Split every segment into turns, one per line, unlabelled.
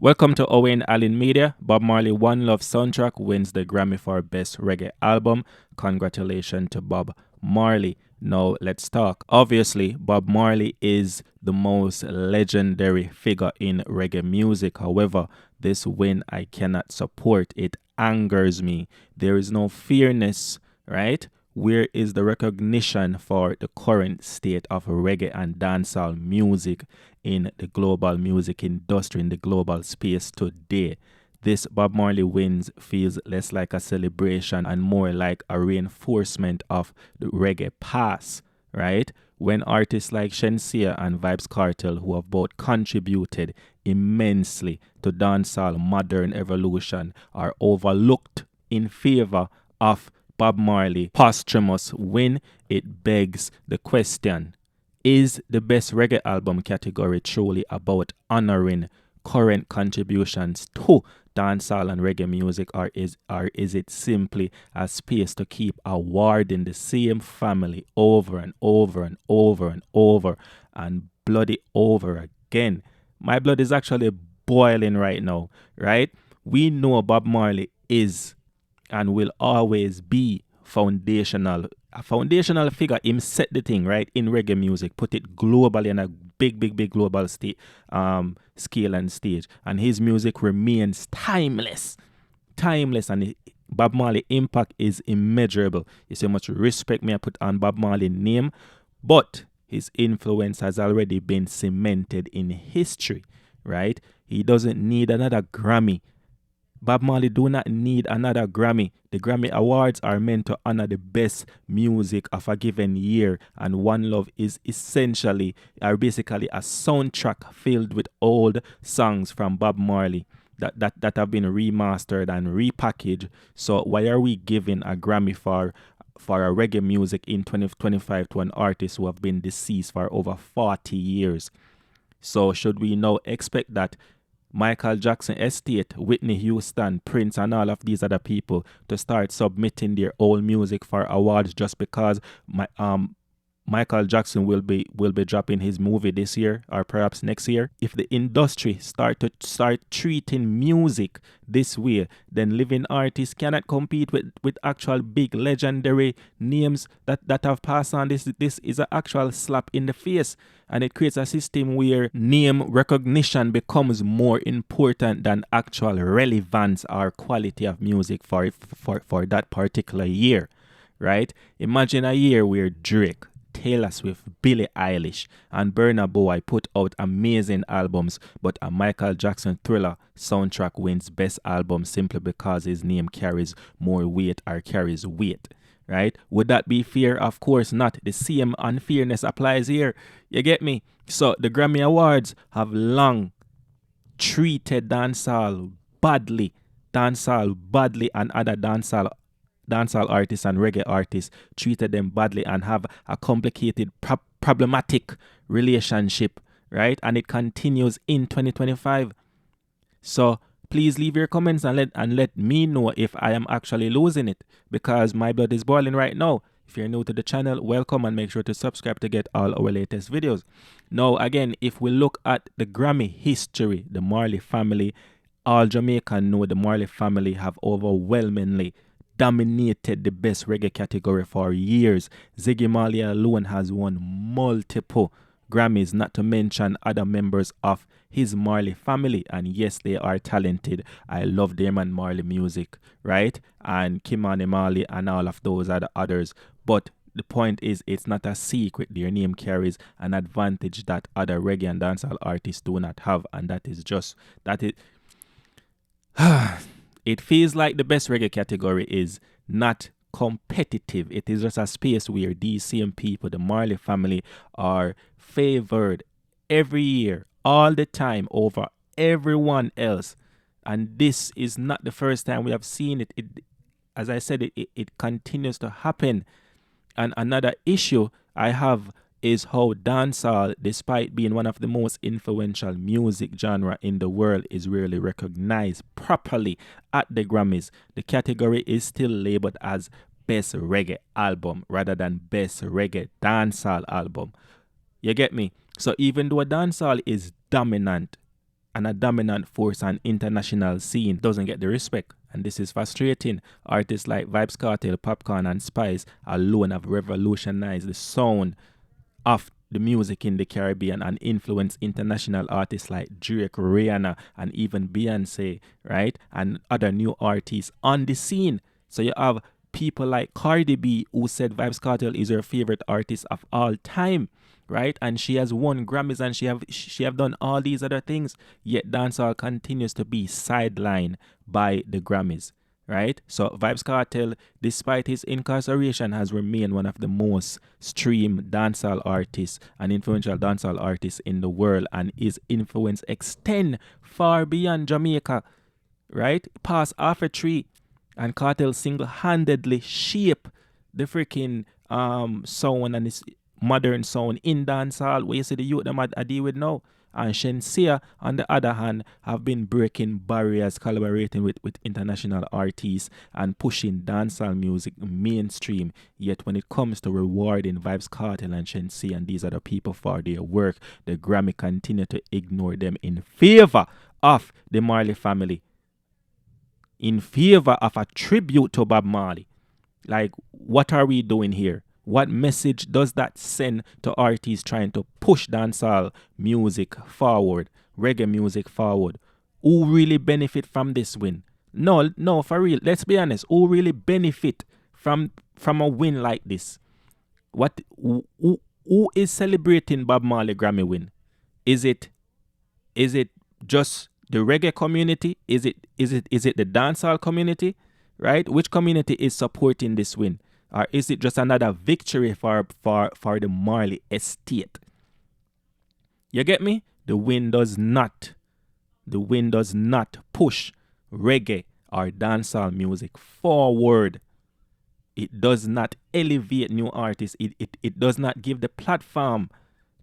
Welcome to Owen Allen Media. Bob Marley One Love soundtrack wins the Grammy for Best Reggae Album. Congratulations to Bob Marley. Now let's talk. Obviously, Bob Marley is the most legendary figure in reggae music. However, this win I cannot support. It angers me. There is no fairness, right? Where is the recognition for the current state of reggae and dancehall music in the global music industry, in the global space today? This Bob Marley wins feels less like a celebration and more like a reinforcement of the reggae past, right? When artists like Shenseea and Vybz Kartel, who have both contributed immensely to dancehall modern evolution, are overlooked in favor of Bob Marley posthumous win, it begs the question: is the best reggae album category truly about honoring current contributions to dancehall and reggae music, or is it simply a space to keep awarding the same family over and over and over and over and bloody over again? My blood is actually boiling right now, right? We know Bob Marley is and will always be a foundational figure. Him set the thing right in reggae music, put it globally on a big global scale and stage, and his music remains timeless, and Bob Marley impact is immeasurable. You see how much respect me I put on Bob Marley name, but his influence has already been cemented in history, right? He doesn't need another Grammy. Bob Marley do not need another Grammy. The Grammy Awards are meant to honor the best music of a given year, and One Love is basically a soundtrack filled with old songs from Bob Marley that have been remastered and repackaged. So why are we giving a Grammy for a reggae music in 2025 to an artist who have been deceased for over 40 years? So should we now expect that Michael Jackson estate, Whitney Houston, Prince, and all of these other people to start submitting their old music for awards just because Michael Jackson will be dropping his movie this year or perhaps next year? If the industry start treating music this way, then living artists cannot compete with actual big legendary names that have passed on. This is an actual slap in the face, and it creates a system where name recognition becomes more important than actual relevance or quality of music for that particular year, right? Imagine a year where Drake, Taylor Swift, Billie Eilish, and Burna Boy put out amazing albums, but a Michael Jackson Thriller soundtrack wins Best Album simply because his name carries more weight or carries weight, right? Would that be fair? Of course not. The same unfairness applies here. You get me? So the Grammy Awards have long treated dancehall badly, and other dancehall artists and reggae artists treated them badly and have a complicated, problematic relationship, right? And it continues in 2025. So please leave your comments and let me know if I am actually losing it, because my blood is boiling right now. If you're new to the channel, welcome, and make sure to subscribe to get all our latest videos. Now, again, if we look at the Grammy history, the Marley family, all Jamaicans know the Marley family have overwhelmingly dominated the best reggae category for years. Ziggy Marley alone has won multiple Grammys, not to mention other members of his Marley family. And yes, they are talented. I love them and Marley music, right? And Cmr Marley and all of those are the others. But the point is, it's not a secret. Their name carries an advantage that other reggae and dancehall artists do not have. And that is it feels like the best reggae category is not competitive. It is just a space where these same people, the Marley family, are favored every year, all the time, over everyone else. And this is not the first time we have seen it. As I said, it continues to happen. And another issue I have is how dancehall, despite being one of the most influential music genre in the world, is rarely recognized properly at the Grammys. The category is still labeled as Best Reggae Album rather than Best Reggae Dancehall Album. You get me? So even though dancehall is dominant, and a dominant force on international scene doesn't get the respect. And this is frustrating. Artists like Vybz Kartel, Popcorn and Spice alone have revolutionized the sound of the music in the Caribbean and influenced international artists like Drake, Rihanna, and even Beyonce, right? And other new artists on the scene. So you have people like Cardi B, who said Vybz Kartel is her favorite artist of all time, right? And she has won Grammys and she have done all these other things. Yet dancehall continues to be sidelined by the Grammys, right? So Vybz Kartel, despite his incarceration, has remained one of the most streamed dancehall artists and influential dancehall artists in the world, and his influence extend far beyond Jamaica, right? Past Afro-Tree, and Kartel single-handedly shape the freaking sound and this modern sound in dancehall, where you see the youth them I deal with now. And Shenseea, on the other hand, have been breaking barriers, collaborating with international artists and pushing dancehall music mainstream. Yet when it comes to rewarding Vybz Kartel and Shenseea and these other people for their work, the Grammy continue to ignore them in favor of the Marley family, in favor of a tribute to Bob Marley. Like, what are we doing here? What message does that send to artists trying to push dancehall music forward, reggae music forward? Who really benefit from this win? No, for real. Let's be honest. Who really benefit from a win like this? Who is celebrating Bob Marley Grammy win? Is it just the reggae community? Is it the dancehall community? Right? Which community is supporting this win? Or is it just another victory for the Marley estate? You get me? The win does not push reggae or dancehall music forward. It does not elevate new artists. It does not give the platform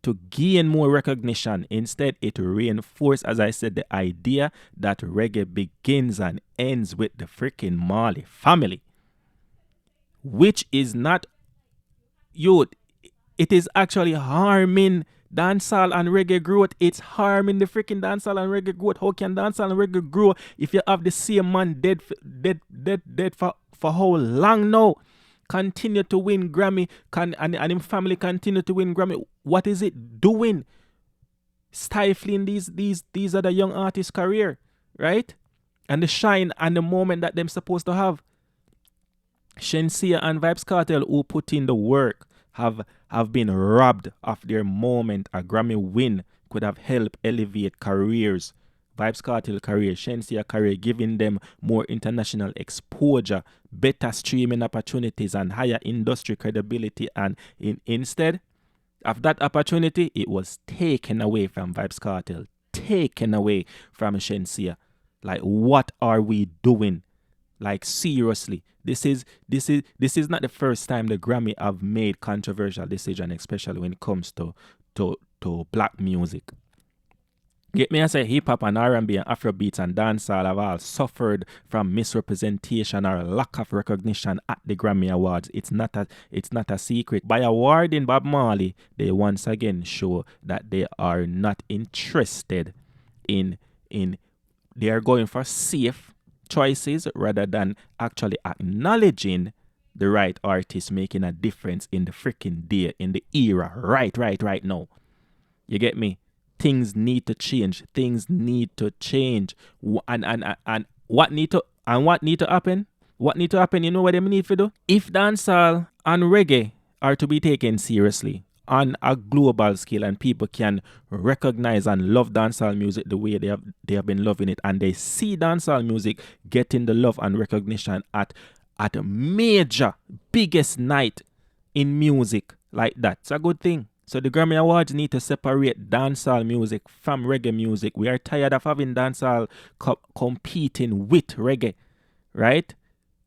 to gain more recognition. Instead, it reinforces, as I said, the idea that reggae begins and ends with the freaking Marley family, which is not, it is actually harming dancehall and reggae growth. It's harming the freaking dancehall and reggae growth. How can dancehall and reggae grow if you have the same man dead for how long now? Continue to win Grammy, and his family continue to win Grammy. What is it doing? Stifling these other young artists' career, right? And the shine and the moment that them supposed to have. Shenseea and Vybz Kartel, who put in the work, have been robbed of their moment. A Grammy win could have helped elevate careers. Vybz Kartel career, Shenseea career, giving them more international exposure, better streaming opportunities, and higher industry credibility. And instead of that opportunity, it was taken away from Vybz Kartel, taken away from Shenseea. Like, what are we doing? Like, seriously, this is not the first time the Grammy have made controversial decision, especially when it comes to black music. Get me, I say hip hop and R&B and Afrobeats and dancehall have all suffered from misrepresentation or lack of recognition at the Grammy Awards. It's not a secret. By awarding Bob Marley, they once again show that they are not interested in they are going for safe choices rather than actually acknowledging the right artist making a difference in the freaking day, in the era, right now. You get me? Things need to change. Things need to change. And what need to happen? What need to happen? You know what they need to do? If dancehall and reggae are to be taken seriously on a global scale, and people can recognize and love dancehall music the way they have been loving it, and they see dancehall music getting the love and recognition at a major, biggest night in music like that, it's a good thing. So the Grammy Awards need to separate dancehall music from reggae music. We are tired of having dancehall competing with reggae, right?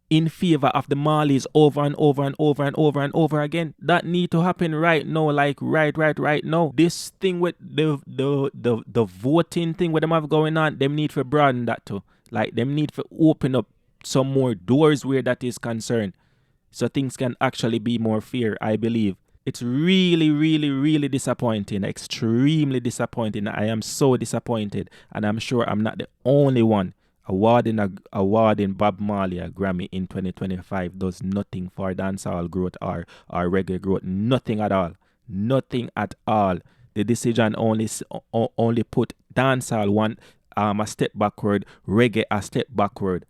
In favor of the Marleys over and over and over and over and over again. That need to happen right now, like right now. This thing with the voting thing with them have going on, them need to broaden that too. Like, them need to open up some more doors where that is concerned, so things can actually be more fair, I believe. It's really, really, really disappointing, extremely disappointing. I am so disappointed, and I'm sure I'm not the only one. Awarding Bob Marley a Grammy in 2025 does nothing for dancehall growth or reggae growth. Nothing at all. Nothing at all. The decision only put dancehall one a step backward, reggae a step backward.